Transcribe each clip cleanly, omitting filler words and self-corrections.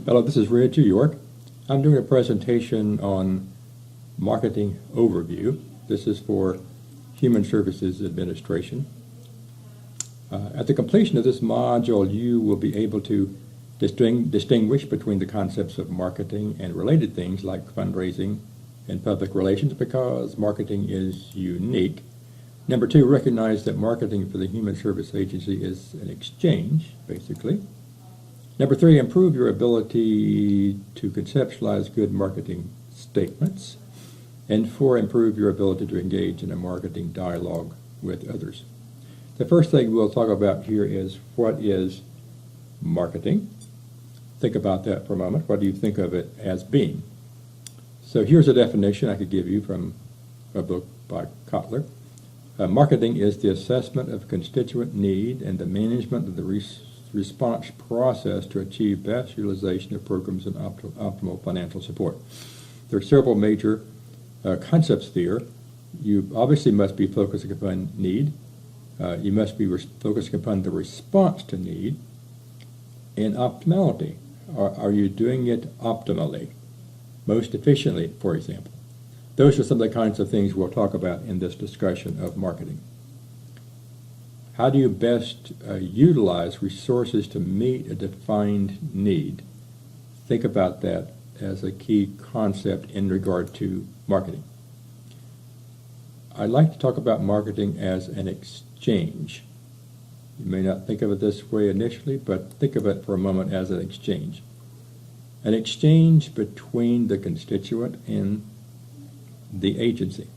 Hello, this is Red York. I'm doing a presentation on marketing overview. This is for Human Services Administration. At the completion of this module, you will be able to distinguish between the concepts of marketing and related things like fundraising and public relations, because marketing is unique. Number two, recognize that marketing for the Human Service Agency is an exchange, basically. Number three, improve your ability to conceptualize good marketing statements. And four, improve your ability to engage in a marketing dialogue with others. The first thing we'll talk about here is what is marketing. Think about that for a moment. What do you think of it as being? So here's a definition I could give you from a book by Kotler. Marketing is the assessment of constituent need and the management of the response process to achieve best utilization of programs and optimal financial support. There are several major concepts there. You obviously must be focusing upon need. You must be focusing upon the response to need and optimality. Are you doing it optimally, most efficiently, for example? Those are some of the kinds of things we'll talk about in this discussion of marketing. How do you best utilize resources to meet a defined need? Think about that as a key concept in regard to marketing. I'd like to talk about marketing as an exchange. You may not think of it this way initially, but think of it for a moment as an exchange. An exchange between the constituent and the agency.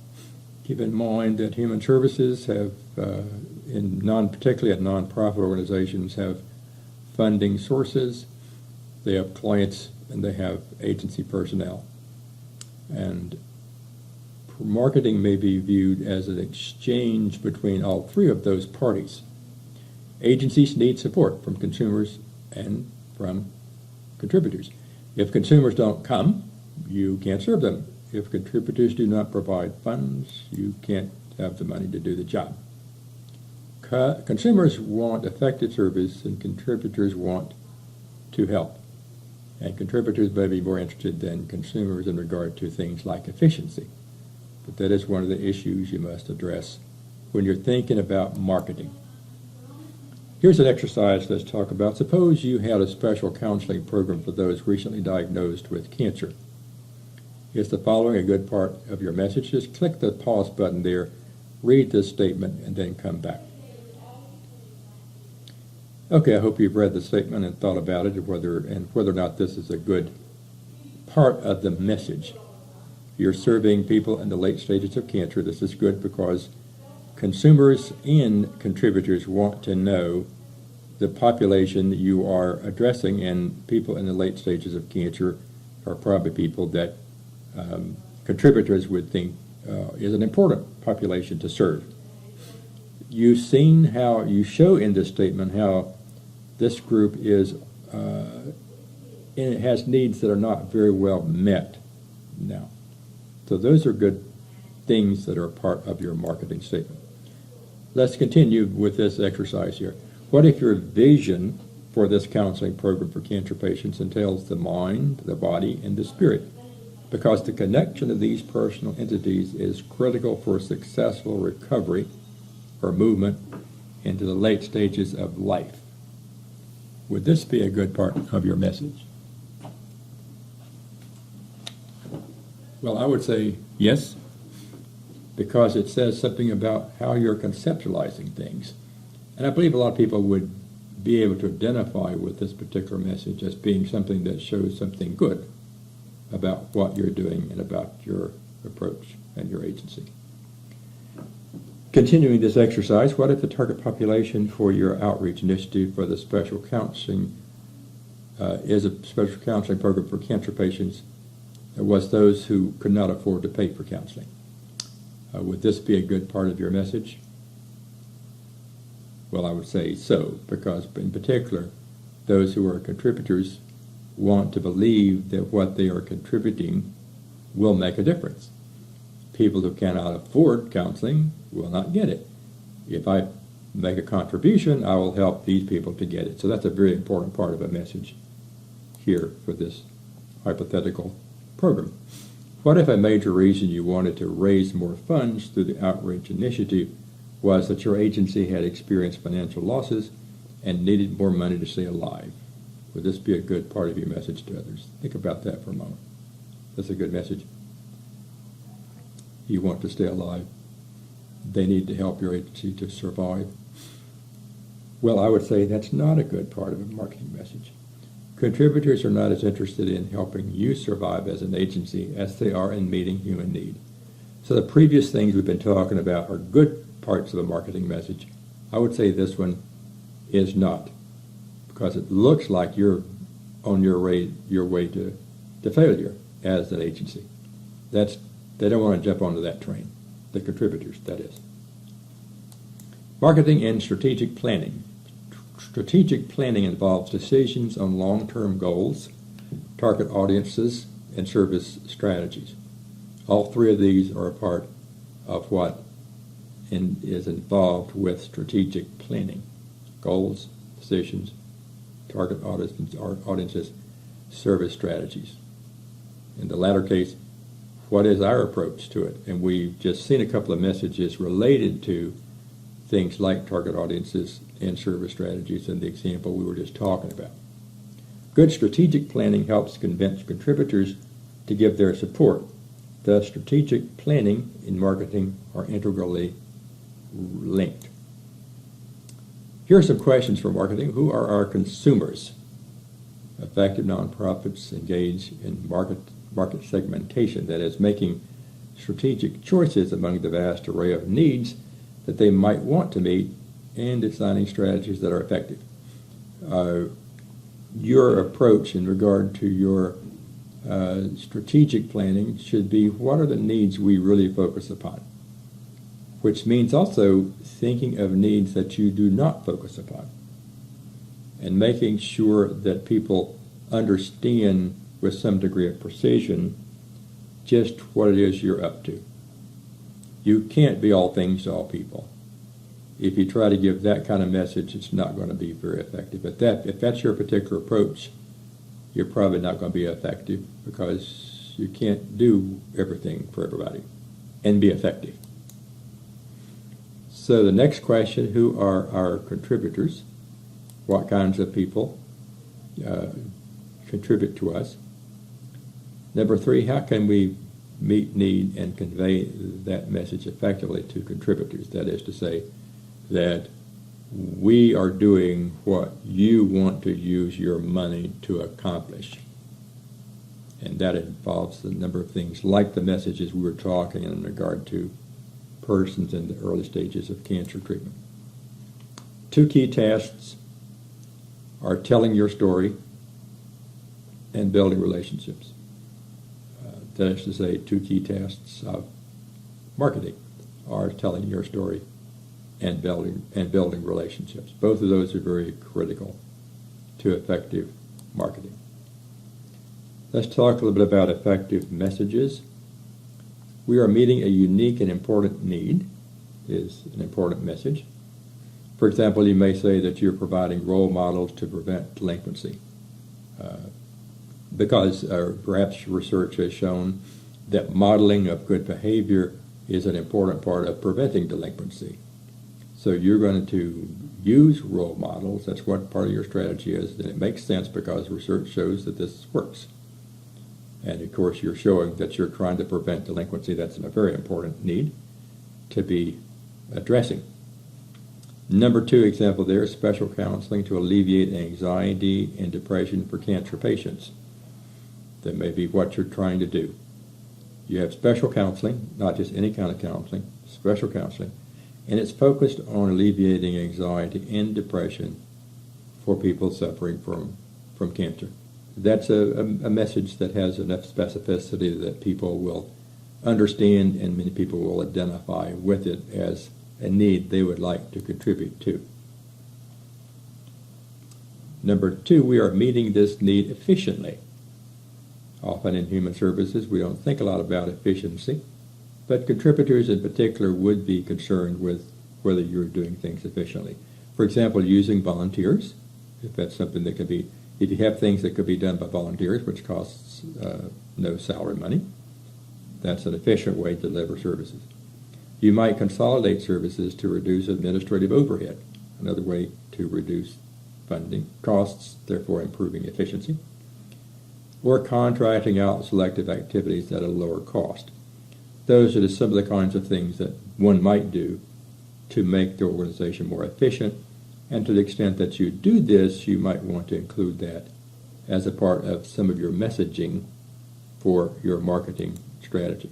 Keep in mind that human services have, particularly at nonprofit organizations, have funding sources, they have clients, and they have agency personnel. And marketing may be viewed as an exchange between all three of those parties. Agencies need support from consumers and from contributors. If consumers don't come, you can't serve them. If contributors do not provide funds, you can't have the money to do the job. Consumers want effective service, and contributors want to help. And contributors may be more interested than consumers in regard to things like efficiency. But that is one of the issues you must address when you're thinking about marketing. Here's an exercise let's talk about. Suppose you had a special counseling program for those recently diagnosed with cancer. Is the following a good part of your message? Just click the pause button there, read this statement, and then come back. Okay, I hope you've read the statement and thought about it, whether or not this is a good part of the message. You're serving people in the late stages of cancer. This is good because consumers and contributors want to know the population that you are addressing, and people in the late stages of cancer are probably people that contributors would think is an important population to serve. You've seen how you show in this statement how this group is, and it has needs that are not very well met now. So those are good things that are part of your marketing statement. Let's continue with this exercise here. What if your vision for this counseling program for cancer patients entails the mind, the body, and the spirit? Because the connection of these personal entities is critical for successful recovery or movement into the late stages of life. Would this be a good part of your message? Well, I would say yes, because it says something about how you're conceptualizing things. And I believe a lot of people would be able to identify with this particular message as being something that shows something good about what you're doing and about your approach and your agency. Continuing this exercise, what if the target population for your outreach initiative for the special counseling is a special counseling program for cancer patients was those who could not afford to pay for counseling? Would this be a good part of your message? Well, I would say so, because in particular, those who are contributors want to believe that what they are contributing will make a difference. People who cannot afford counseling will not get it. If I make a contribution, I will help these people to get it. So that's a very important part of a message. here for this hypothetical program. What if a major reason you wanted to raise more funds through the outreach initiative was that your agency had experienced financial losses and needed more money to stay alive? Would this be a good part of your message to others? Think about that for a moment. That's a good message. You want to stay alive. They need to help your agency to survive. Well, I would say that's not a good part of a marketing message. Contributors are not as interested in helping you survive as an agency as they are in meeting human need. So the previous things we've been talking about are good parts of a marketing message. I would say this one is not, because it looks like you're on your way to failure as an agency. They don't want to jump onto that train, the contributors, that is. Marketing and strategic planning. Strategic planning involves decisions on long-term goals, target audiences, and service strategies. All three of these are a part of what is involved with strategic planning. Goals, decisions, target audiences, service strategies. In the latter case, what is our approach to it? And we've just seen a couple of messages related to things like target audiences and service strategies in the example we were just talking about. Good strategic planning helps convince contributors to give their support. Thus, strategic planning in marketing are integrally linked. Here are some questions for marketing. Who are our consumers? Effective nonprofits engage in market segmentation, that is, making strategic choices among the vast array of needs that they might want to meet and designing strategies that are effective. Your approach in regard to your strategic planning should be, what are the needs we really focus upon? Which means also thinking of needs that you do not focus upon and making sure that people understand with some degree of precision just what it is you're up to. You can't be all things to all people. If you try to give that kind of message, it's not going to be very effective. But if that's your particular approach, you're probably not going to be effective, because you can't do everything for everybody and be effective. So the next question, who are our contributors? What kinds of people contribute to us? Number 3, how can we meet need and convey that message effectively to contributors? That is to say, that we are doing what you want to use your money to accomplish. And that involves a number of things, like the messages we were talking in regard to persons in the early stages of cancer treatment. 2 key tasks are telling your story and building relationships. That is to say, 2 key tasks of marketing are telling your story and building relationships. Both of those are very critical to effective marketing. Let's talk a little bit about effective messages. We are meeting a unique and important need is an important message. For example, you may say that you're providing role models to prevent delinquency, because perhaps research has shown that modeling of good behavior is an important part of preventing delinquency. So you're going to use role models. That's what part of your strategy is. And it makes sense because research shows that this works. And of course, you're showing that you're trying to prevent delinquency. That's a very important need to be addressing. Number 2 example there is special counseling to alleviate anxiety and depression for cancer patients. That may be what you're trying to do. You have special counseling, not just any kind of counseling, special counseling, and it's focused on alleviating anxiety and depression for people suffering from cancer. That's a message that has enough specificity that people will understand, and many people will identify with it as a need they would like to contribute to. Number 2, we are meeting this need efficiently. Often in human services, we don't think a lot about efficiency, but contributors in particular would be concerned with whether you're doing things efficiently. For example, using volunteers, if that's something that can be If you have things that could be done by volunteers, which costs no salary money, that's an efficient way to deliver services. You might consolidate services to reduce administrative overhead, another way to reduce funding costs, therefore improving efficiency, or contracting out selective activities at a lower cost. Those are some of the kinds of things that one might do to make the organization more efficient, and to the extent that you do this, you might want to include that as a part of some of your messaging for your marketing strategy.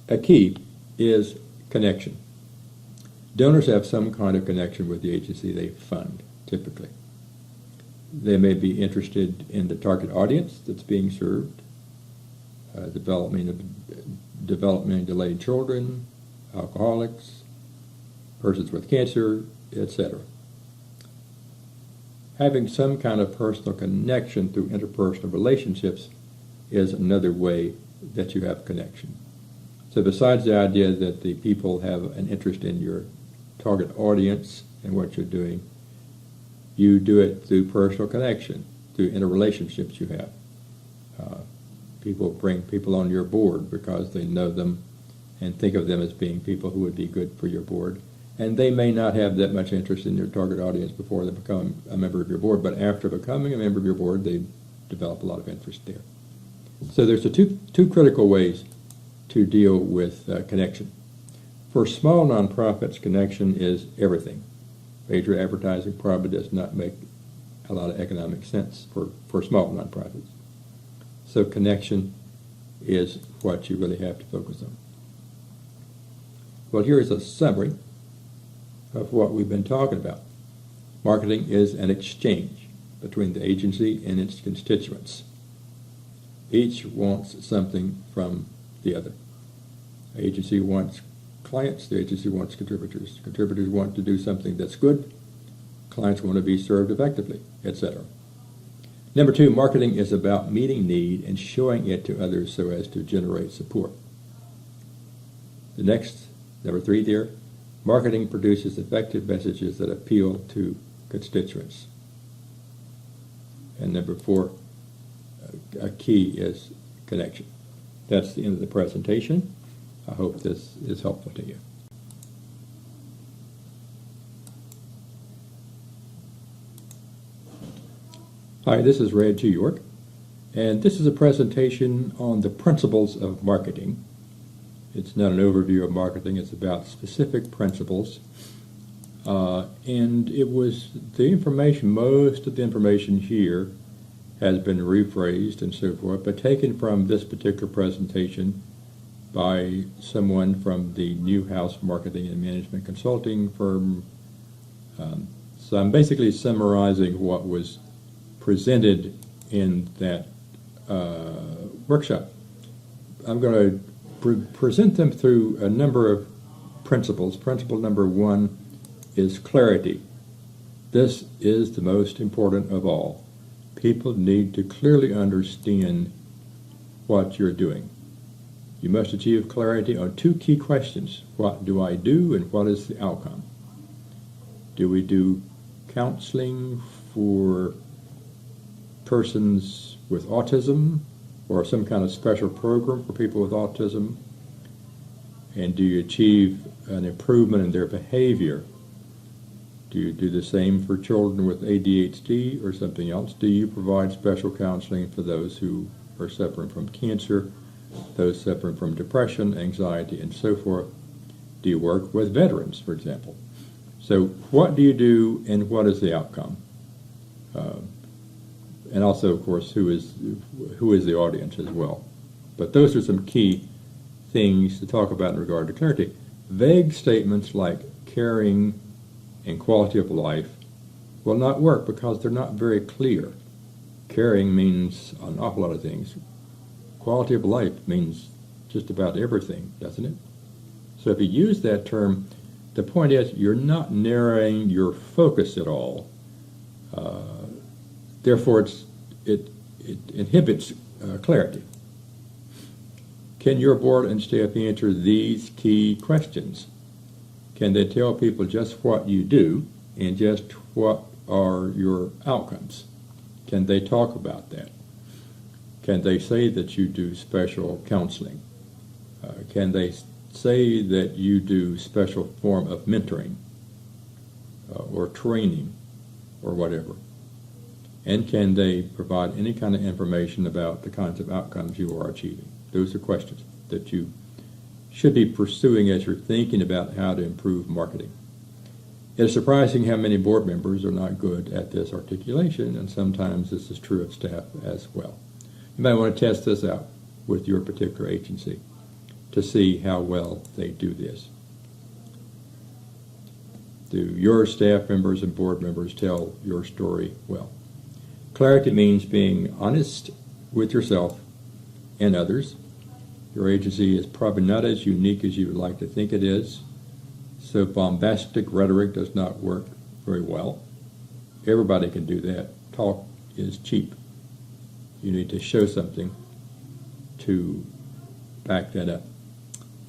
A key is connection. Donors have some kind of connection with the agency they fund, typically. They may be interested in the target audience that's being served, development delayed children, alcoholics, persons with cancer, etc. Having some kind of personal connection through interpersonal relationships is another way that you have connection. So besides the idea that the people have an interest in your target audience and what you're doing, you do it through personal connection, through interrelationships you have. People bring people on your board because they know them and think of them as being people who would be good for your board. And they may not have that much interest in your target audience before they become a member of your board, but after becoming a member of your board, they develop a lot of interest there. So there's two critical ways to deal with connection. For small nonprofits, connection is everything. Major advertising probably does not make a lot of economic sense for small nonprofits. So connection is what you really have to focus on. Well, here's a summary of what we've been talking about. Marketing is an exchange between the agency and its constituents. Each wants something from the other. The agency wants clients, the agency wants contributors. Contributors want to do something that's good, clients want to be served effectively, etc. Number 2, marketing is about meeting need and showing it to others so as to generate support. The next, number 3 there, marketing produces effective messages that appeal to constituents. And number 4, a key is connection. That's the end of the presentation. I hope this is helpful to you. Hi, this is Red G. York, and this is a presentation on the principles of marketing. It's not an overview of marketing, it's about specific principles. And it was the information, most of the information here has been rephrased and so forth, but taken from this particular presentation by someone from the Newhouse Marketing and Management Consulting firm. So I'm basically summarizing what was presented in that workshop. I'm going to present them through a number of principles. Principle number 1 is clarity. This is the most important of all. People need to clearly understand what you're doing. You must achieve clarity on 2 key questions. What do I do and what is the outcome? Do we do counseling for persons with autism or some kind of special program for people with autism? And do you achieve an improvement in their behavior? Do you do the same for children with ADHD or something else? Do you provide special counseling for those who are suffering from cancer, those suffering from depression, anxiety, and so forth? Do you work with veterans, for example? So what do you do and what is the outcome? And also, of course, who is the audience as well. But those are some key things to talk about in regard to clarity. Vague statements like caring and quality of life will not work because they're not very clear. Caring means an awful lot of things. Quality of life means just about everything, doesn't it? So if you use that term, the point is you're not narrowing your focus at all. Therefore, it inhibits clarity. Can your board and staff answer these key questions? Can they tell people just what you do and just what are your outcomes? Can they talk about that? Can they say that you do special counseling? Can they say that you do special form of mentoring or training or whatever? And can they provide any kind of information about the kinds of outcomes you are achieving? Those are questions that you should be pursuing as you're thinking about how to improve marketing. It's surprising how many board members are not good at this articulation, and sometimes this is true of staff as well. You might want to test this out with your particular agency to see how well they do this. Do your staff members and board members tell your story well? Clarity means being honest with yourself and others. Your agency is probably not as unique as you would like to think it is, so bombastic rhetoric does not work very well. Everybody can do that. Talk is cheap. You need to show something to back that up.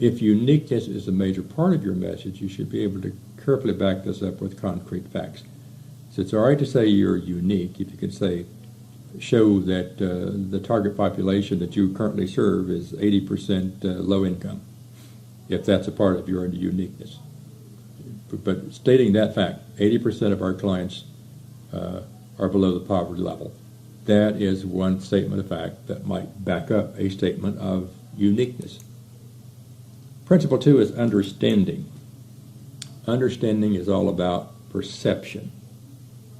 If uniqueness is a major part of your message, you should be able to carefully back this up with concrete facts. So it's all right to say you're unique if you can show that the target population that you currently serve is 80% low income, if that's a part of your uniqueness. But stating that fact, 80% of our clients are below the poverty level. That is one statement of fact that might back up a statement of uniqueness. Principle 2 is understanding. Understanding is all about perception.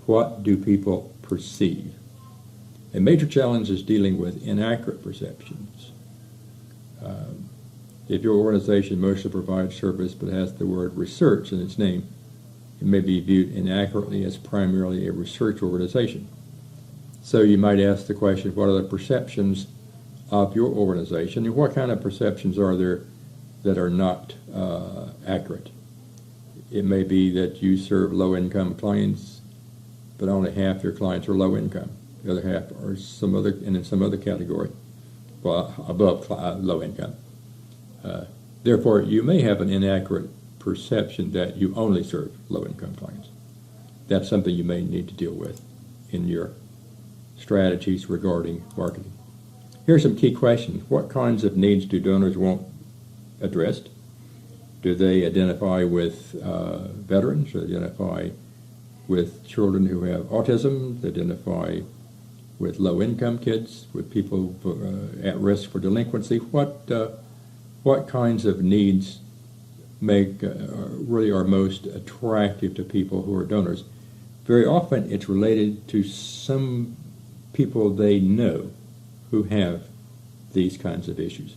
What do people perceive? A major challenge is dealing with inaccurate perceptions. If your organization mostly provides service but has the word research in its name, it may be viewed inaccurately as primarily a research organization. So you might ask the question, what are the perceptions of your organization, and what kind of perceptions are there that are not accurate? It may be that you serve low-income clients, but only half your clients are low income. The other half are in some other category, well, above low income. Therefore, you may have an inaccurate perception that you only serve low-income clients. That's something you may need to deal with in your strategies regarding marketing. Here are some key questions. What kinds of needs do donors want addressed? Do they identify with veterans? Do they identify with children who have autism? Do they identify with low-income kids, with people at risk for delinquency? What kinds of needs really are most attractive to people who are donors? Very often it's related to some people they know who have these kinds of issues.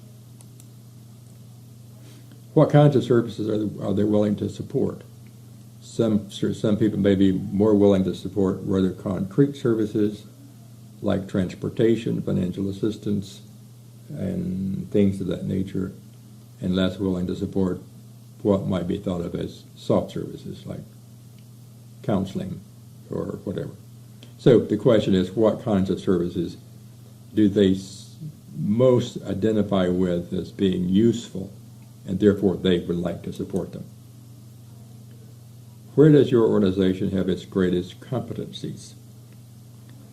What kinds of services are they willing to support? Some people may be more willing to support rather concrete services like transportation, financial assistance, and things of that nature, and less willing to support what might be thought of as soft services like counseling or whatever. So the question is, what kinds of services do they most identify with as being useful, and therefore they would like to support them? Where does your organization have its greatest competencies?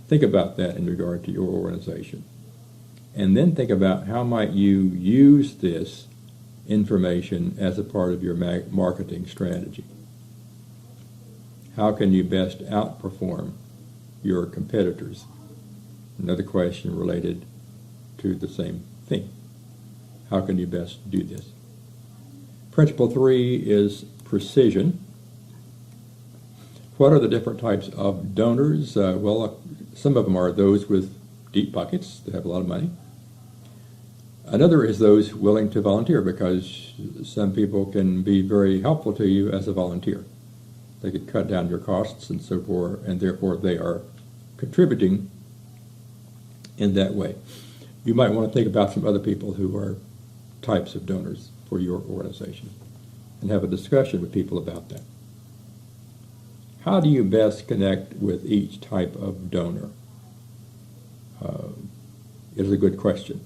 Think about that in regard to your organization. And then think about how might you use this information as a part of your marketing strategy. How can you best outperform your competitors? Another question related to the same thing. How can you best do this? Principle 3 is precision. What are the different types of donors? Well, some of them are those with deep pockets that have a lot of money. Another is those willing to volunteer, because some people can be very helpful to you as a volunteer. They could cut down your costs and so forth, and therefore they are contributing in that way. You might want to think about some other people who are types of donors for your organization and have a discussion with people about that. How do you best connect with each type of donor? Is a good question.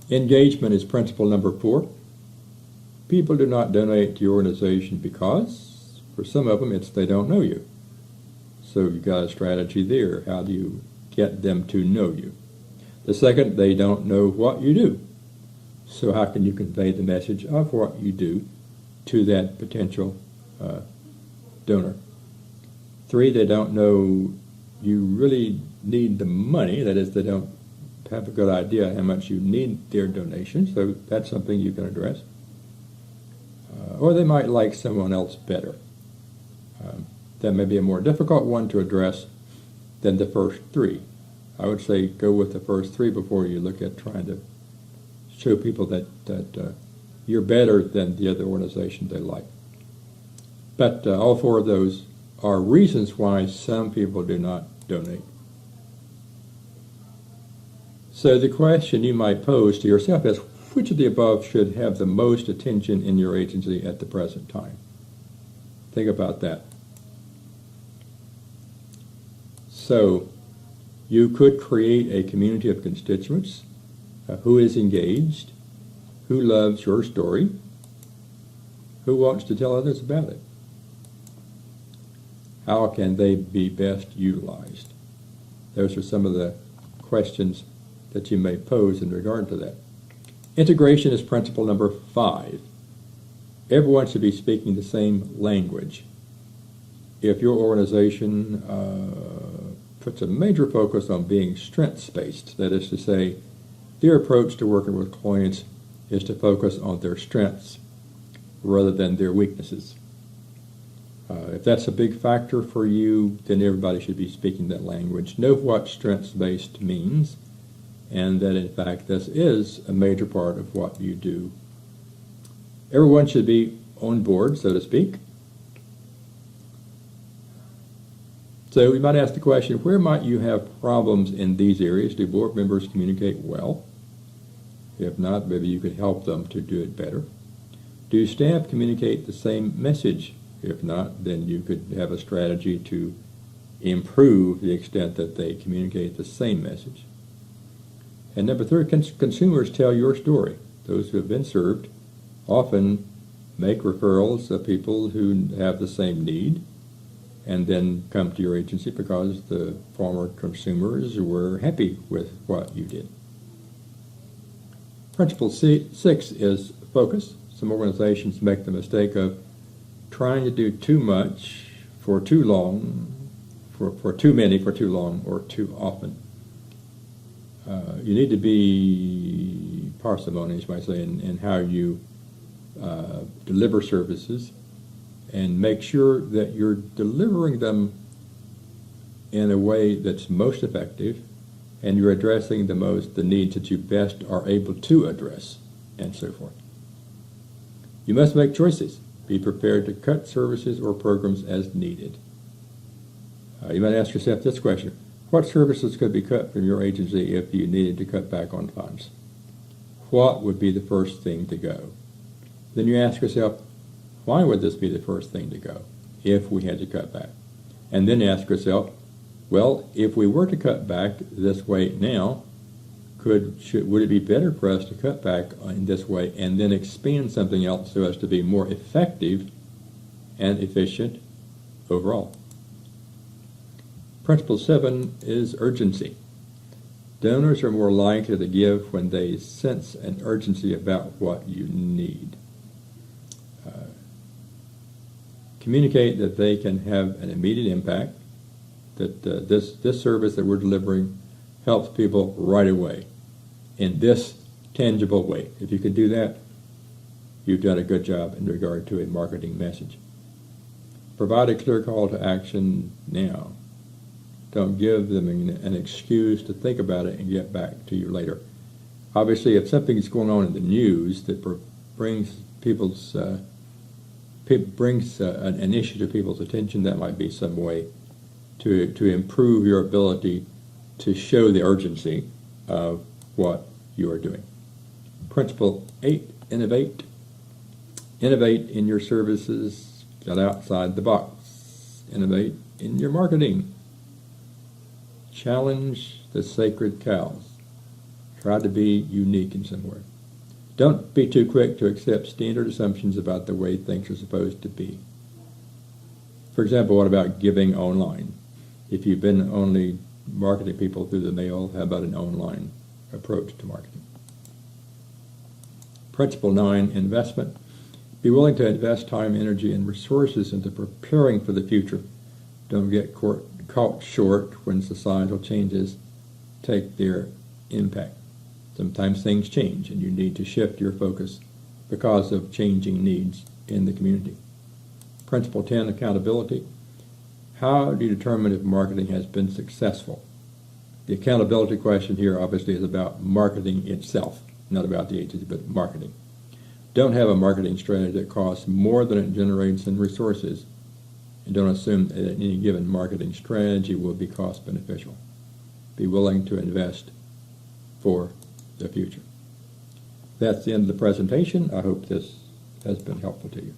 Engagement is principle number 4. People do not donate to your organization because, for some of them, it's they don't know you. So you've got a strategy there. How do you get them to know you? The second, they don't know what you do. So how can you convey the message of what you do to that potential donor? 3, they don't know you really need the money. That is, they don't have a good idea how much you need their donation. So that's something you can address. Or they might like someone else better. That may be a more difficult one to address than the first 3. I would say go with the first 3 before you look at trying to show people that you're better than the other organization they like. But all 4 of those are reasons why some people do not donate. So the question you might pose to yourself is, which of the above should have the most attention in your agency at the present time? Think about that. So you could create a community of constituents who is engaged, who loves your story, who wants to tell others about it. How can they be best utilized? Those are some of the questions that you may pose in regard to that. Integration is principle number 5. Everyone should be speaking the same language. If your organization puts a major focus on being strengths-based, that is to say, their approach to working with clients is to focus on their strengths rather than their weaknesses. If that's a big factor for you, then everybody should be speaking that language. Know what strengths-based means, and that in fact this is a major part of what you do. Everyone should be on board, so to speak. So we might ask the question, where might you have problems in these areas? Do board members communicate well? If not, maybe you could help them to do it better. Do staff communicate the same message? If not, then you could have a strategy to improve the extent that they communicate the same message. And number 3, consumers tell your story. Those who have been served often make referrals of people who have the same need and then come to your agency because the former consumers were happy with what you did. Principle 6 is focus. Some organizations make the mistake of trying to do too much for too long, for too many, for too long, or too often. You need to be parsimonious, might say, in how you deliver services, and make sure that you're delivering them in a way that's most effective, and you're addressing the needs that you best are able to address, and so forth. You must make choices. Be prepared to cut services or programs as needed. You might ask yourself this question: what services could be cut from your agency if you needed to cut back on funds? What would be the first thing to go? Then you ask yourself, why would this be the first thing to go if we had to cut back? And then ask yourself, well, if we were to cut back this way now, would it be better for us to cut back in this way and then expand something else so as to be more effective and efficient overall? Principle 7 is urgency. Donors are more likely to give when they sense an urgency about what you need. Communicate that they can have an immediate impact, that this service that we're delivering helps people right away in this tangible way. If you can do that, you've done a good job in regard to a marketing message. Provide a clear call to action now. Don't give them an excuse to think about it and get back to you later. Obviously, if something's going on in the news that brings an issue to people's attention, that might be some way to improve your ability to show the urgency of what you are doing. Principle 8, innovate. Innovate in your services. Get outside the box. Innovate in your marketing. Challenge the sacred cows. Try to be unique in some way. Don't be too quick to accept standard assumptions about the way things are supposed to be. For example, what about giving online? If you've been only marketing people through the mail, how about an online approach to marketing? Principle 9, investment. Be willing to invest time, energy, and resources into preparing for the future. Don't get caught short when societal changes take their impact. Sometimes things change and you need to shift your focus because of changing needs in the community. Principle 10, accountability. How do you determine if marketing has been successful? The accountability question here obviously is about marketing itself, not about the agency, but marketing. Don't have a marketing strategy that costs more than it generates in resources, and don't assume that any given marketing strategy will be cost beneficial. Be willing to invest for the future. That's the end of the presentation. I hope this has been helpful to you.